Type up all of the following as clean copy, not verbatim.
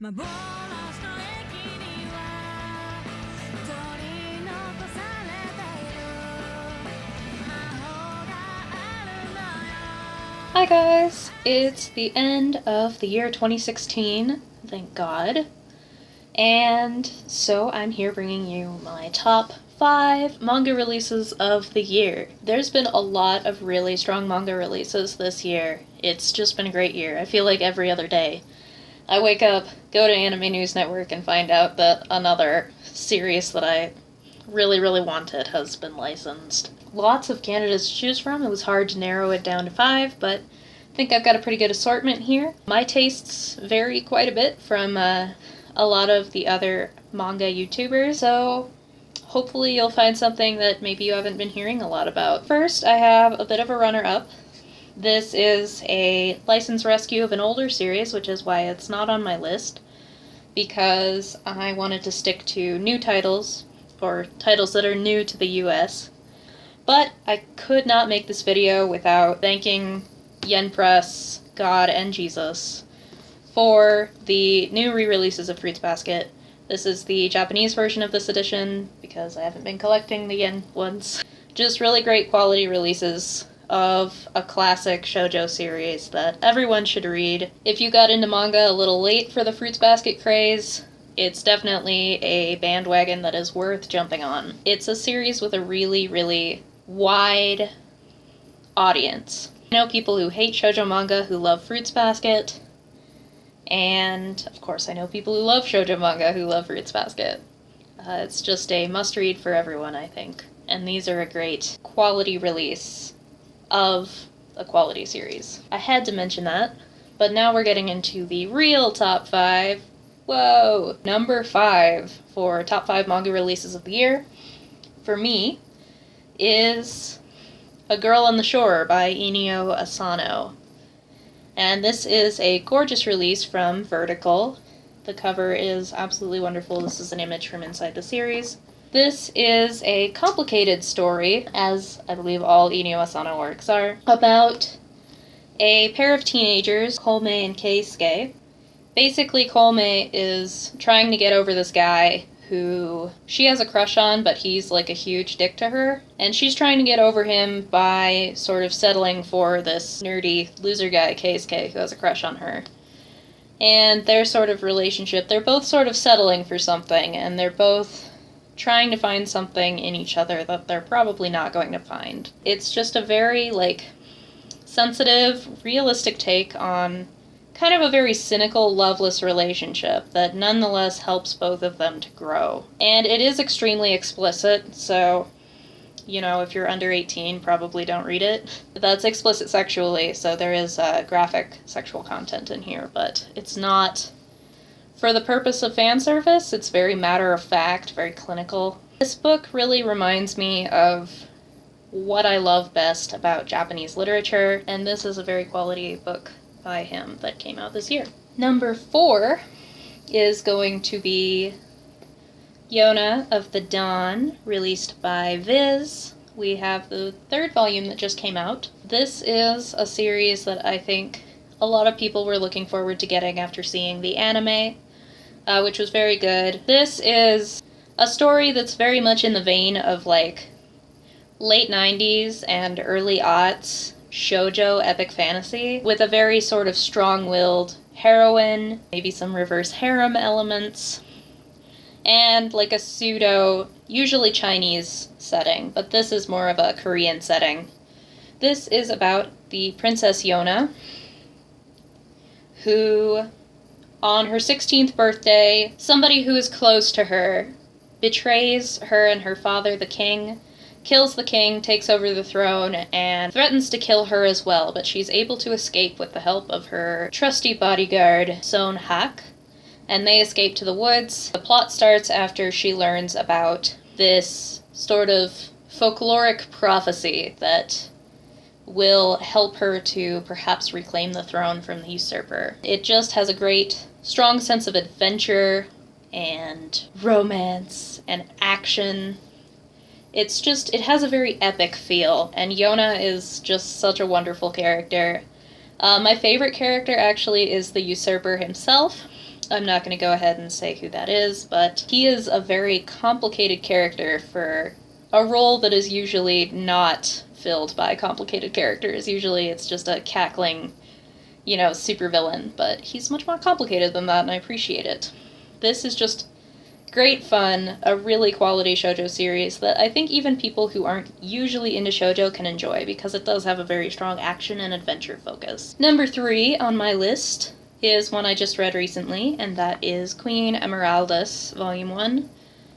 Hi guys! It's the end of the year 2016, thank God. And so I'm here bringing you my top 5 manga releases of the year. There's been a lot of really strong manga releases this year. It's just been a great year. I feel like every other day I wake up, go to Anime News Network, and find out that another series that I really wanted has been licensed. Lots of candidates to choose from. It was hard to narrow it down to 5, but I think I've got a pretty good assortment here. My tastes vary quite a bit from a lot of the other manga YouTubers, so hopefully you'll find something that maybe you haven't been hearing a lot about. First, I have a bit of a runner-up. This is a license rescue of an older series, which is why it's not on my list, because I wanted to stick to new titles, or titles that are new to the US. But I could not make this video without thanking Yen Press, God, and Jesus for the new re-releases of Fruits Basket. This is the Japanese version of this edition, because I haven't been collecting the Yen ones. Just really great quality releases of a classic shoujo series that everyone should read. If you got into manga a little late for the Fruits Basket craze, it's definitely a bandwagon that is worth jumping on. It's a series with a really wide audience. I know people who hate shoujo manga who love Fruits Basket, and of course I know people who love shoujo manga who love Fruits Basket. It's just a must-read for everyone, I think. And these are a great quality release of a quality series. I had to mention that, but now we're getting into the real top 5. Whoa! Number 5 for top 5 manga releases of the year, for me, is A Girl on the Shore by Inio Asano. And this is a gorgeous release from Vertical. The cover is absolutely wonderful. This is an image from inside the series. This is a complicated story, as I believe all Inio Asano works are, about a pair of teenagers, Kolmei and Keisuke. Basically, Kolmei is trying to get over this guy who she has a crush on, but he's like a huge dick to her. And she's trying to get over him by sort of settling for this nerdy loser guy, Keisuke, who has a crush on her. And their sort of relationship, they're both sort of settling for something, and they're both trying to find something in each other that they're probably not going to find. It's just a very, sensitive, realistic take on kind of a very cynical, loveless relationship that nonetheless helps both of them to grow. And it is extremely explicit, so, if you're under 18, probably don't read it. That's explicit sexually, so there is graphic sexual content in here, but it's not for the purpose of fan service. It's very matter-of-fact, very clinical. This book really reminds me of what I love best about Japanese literature, and this is a very quality book by him that came out this year. Number 4 is going to be Yona of the Dawn, released by Viz. We have the 3rd volume that just came out. This is a series that I think a lot of people were looking forward to getting after seeing the anime, which was very good. This is a story that's very much in the vein of late 90s and early aughts shoujo epic fantasy, with a very sort of strong-willed heroine, maybe some reverse harem elements, and a pseudo, usually Chinese setting, but this is more of a Korean setting. This is about the Princess Yona, who, on her 16th birthday, somebody who is close to her betrays her and her father, the king, kills the king, takes over the throne, and threatens to kill her as well, but she's able to escape with the help of her trusty bodyguard, Son Hak, and they escape to the woods. The plot starts after she learns about this sort of folkloric prophecy that will help her to perhaps reclaim the throne from the usurper. It just has a great, strong sense of adventure and romance and action. It has a very epic feel, and Yona is just such a wonderful character. My favorite character actually is the usurper himself. I'm not going to go ahead and say who that is, but he is a very complicated character for a role that is usually not filled by complicated characters. Usually it's just a cackling, supervillain, but he's much more complicated than that, and I appreciate it. This is just great fun, a really quality shoujo series that I think even people who aren't usually into shoujo can enjoy, because it does have a very strong action and adventure focus. Number 3 on my list is one I just read recently, and that is Queen Emeraldus, Volume 1,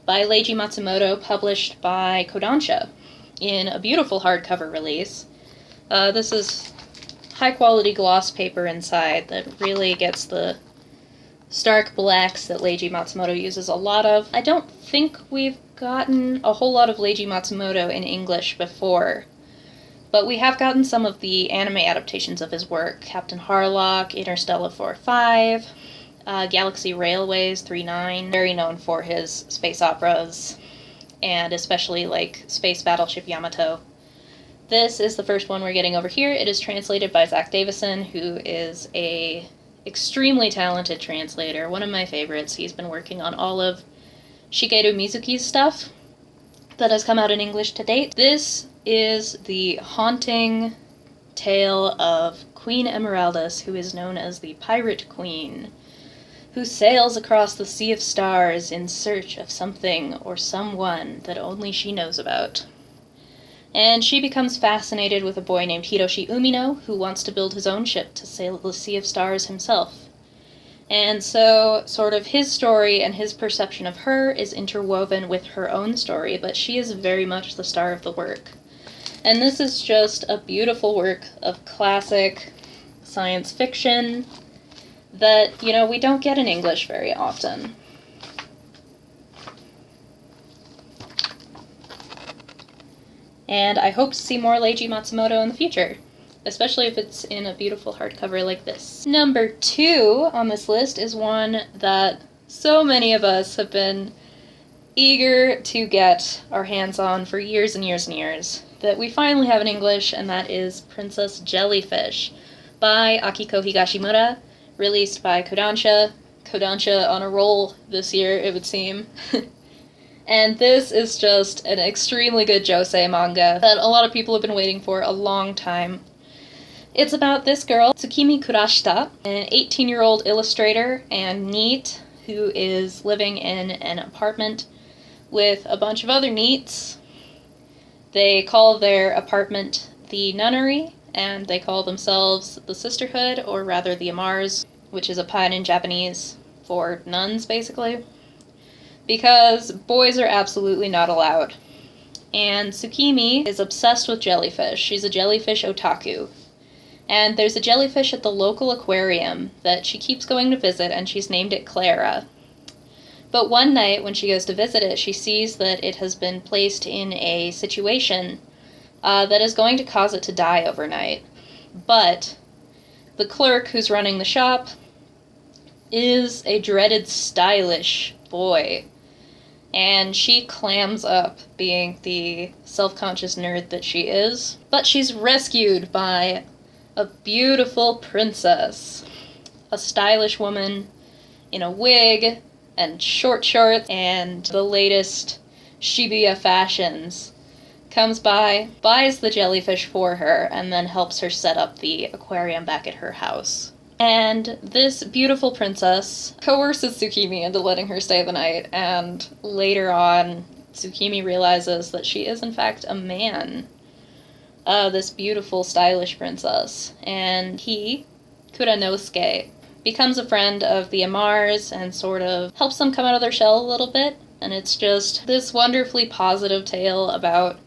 by Leiji Matsumoto, published by Kodansha in a beautiful hardcover release. This is high-quality gloss paper inside that really gets the stark blacks that Leiji Matsumoto uses a lot of. I don't think we've gotten a whole lot of Leiji Matsumoto in English before, but we have gotten some of the anime adaptations of his work. Captain Harlock, Interstellar 4-5, Galaxy Railways 3-9, very known for his space operas, and especially Space Battleship Yamato. This is the first one we're getting over here. It is translated by Zach Davison, who is a extremely talented translator, one of my favorites. He's been working on all of Shigeru Mizuki's stuff that has come out in English to date. This is the haunting tale of Queen Emeraldus, who is known as the Pirate Queen, who sails across the sea of stars in search of something or someone that only she knows about. And she becomes fascinated with a boy named Hiroshi Umino, who wants to build his own ship to sail the Sea of Stars himself. And so, sort of his story and his perception of her is interwoven with her own story, but she is very much the star of the work. And this is just a beautiful work of classic science fiction that, we don't get in English very often. And I hope to see more Leiji Matsumoto in the future, especially if it's in a beautiful hardcover like this. Number 2 on this list is one that so many of us have been eager to get our hands on for years and years and years, that we finally have in English, and that is Princess Jellyfish by Akiko Higashimura, released by Kodansha. Kodansha on a roll this year, it would seem. And this is just an extremely good josei manga that a lot of people have been waiting for a long time. It's about this girl, Tsukimi Kurashita, an 18-year-old illustrator and NEET who is living in an apartment with a bunch of other NEETs. They call their apartment the Nunnery, and they call themselves the Sisterhood, or rather the Amars, which is a pun in Japanese for nuns, basically. Because boys are absolutely not allowed. And Tsukimi is obsessed with jellyfish. She's a jellyfish otaku. And there's a jellyfish at the local aquarium that she keeps going to visit, and she's named it Clara. But one night when she goes to visit it, she sees that it has been placed in a situation that is going to cause it to die overnight. But the clerk who's running the shop is a dreaded stylish boy. And she clams up, being the self-conscious nerd that she is. But she's rescued by a beautiful princess. A stylish woman in a wig and short shorts and the latest Shibuya fashions. Comes by, buys the jellyfish for her, and then helps her set up the aquarium back at her house. And this beautiful princess coerces Tsukimi into letting her stay the night, and later on, Tsukimi realizes that she is in fact a man. This beautiful, stylish princess. And he, Kuranosuke, becomes a friend of the Amars and sort of helps them come out of their shell a little bit. And it's just this wonderfully positive tale about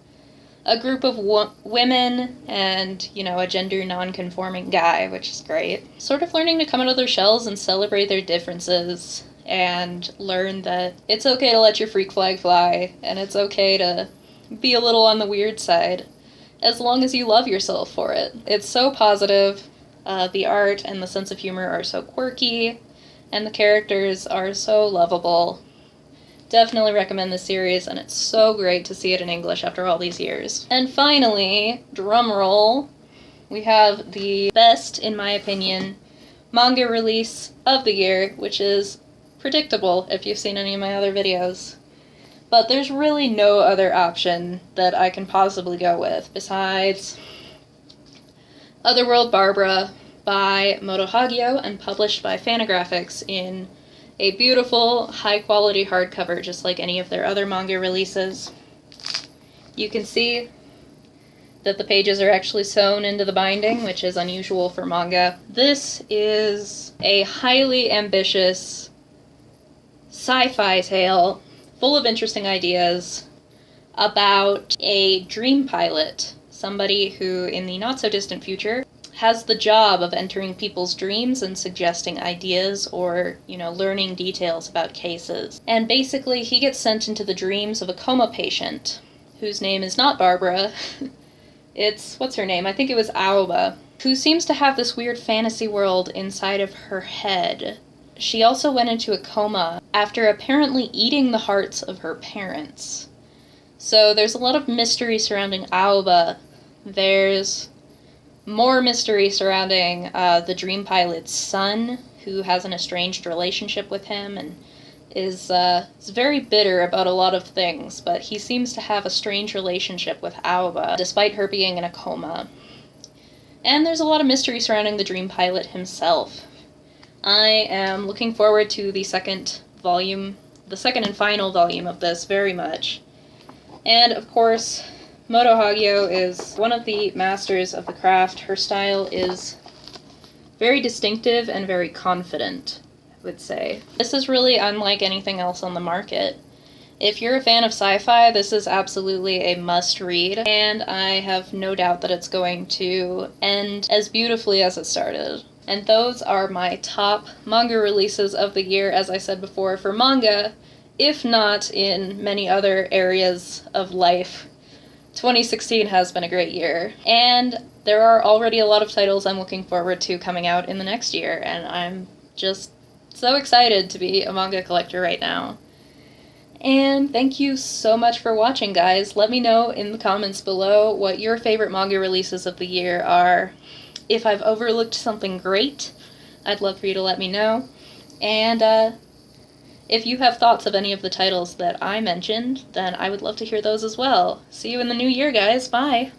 a group of women and, a gender non-conforming guy, which is great. Sort of learning to come out of their shells and celebrate their differences and learn that it's okay to let your freak flag fly and it's okay to be a little on the weird side as long as you love yourself for it. It's so positive. The art and the sense of humor are so quirky and the characters are so lovable. Definitely recommend this series, and it's so great to see it in English after all these years. And finally, drumroll, we have the best, in my opinion, manga release of the year, which is predictable if you've seen any of my other videos. But there's really no other option that I can possibly go with besides Otherworld Barbara by Moto Hagio and published by Fantagraphics in a beautiful, high-quality hardcover, just like any of their other manga releases. You can see that the pages are actually sewn into the binding, which is unusual for manga. This is a highly ambitious sci-fi tale full of interesting ideas about a dream pilot, somebody who, in the not-so-distant future, has the job of entering people's dreams and suggesting ideas or, learning details about cases. And basically, he gets sent into the dreams of a coma patient, whose name is not Barbara. It's, what's her name? I think it was Aoba, who seems to have this weird fantasy world inside of her head. She also went into a coma after apparently eating the hearts of her parents. So there's a lot of mystery surrounding Aoba. There's more mystery surrounding the dream pilot's son, who has an estranged relationship with him and is very bitter about a lot of things, but he seems to have a strange relationship with Aoba, despite her being in a coma. And there's a lot of mystery surrounding the dream pilot himself. I am looking forward to the second and final volume of this very much. And, of course, Moto Hagio is one of the masters of the craft. Her style is very distinctive and very confident, I would say. This is really unlike anything else on the market. If you're a fan of sci-fi, this is absolutely a must-read, and I have no doubt that it's going to end as beautifully as it started. And those are my top manga releases of the year, as I said before, for manga, if not in many other areas of life. 2016 has been a great year, and there are already a lot of titles I'm looking forward to coming out in the next year, and I'm just so excited to be a manga collector right now. And thank you so much for watching, guys. Let me know in the comments below what your favorite manga releases of the year are. If I've overlooked something great, I'd love for you to let me know. And if you have thoughts of any of the titles that I mentioned, then I would love to hear those as well. See you in the new year, guys. Bye!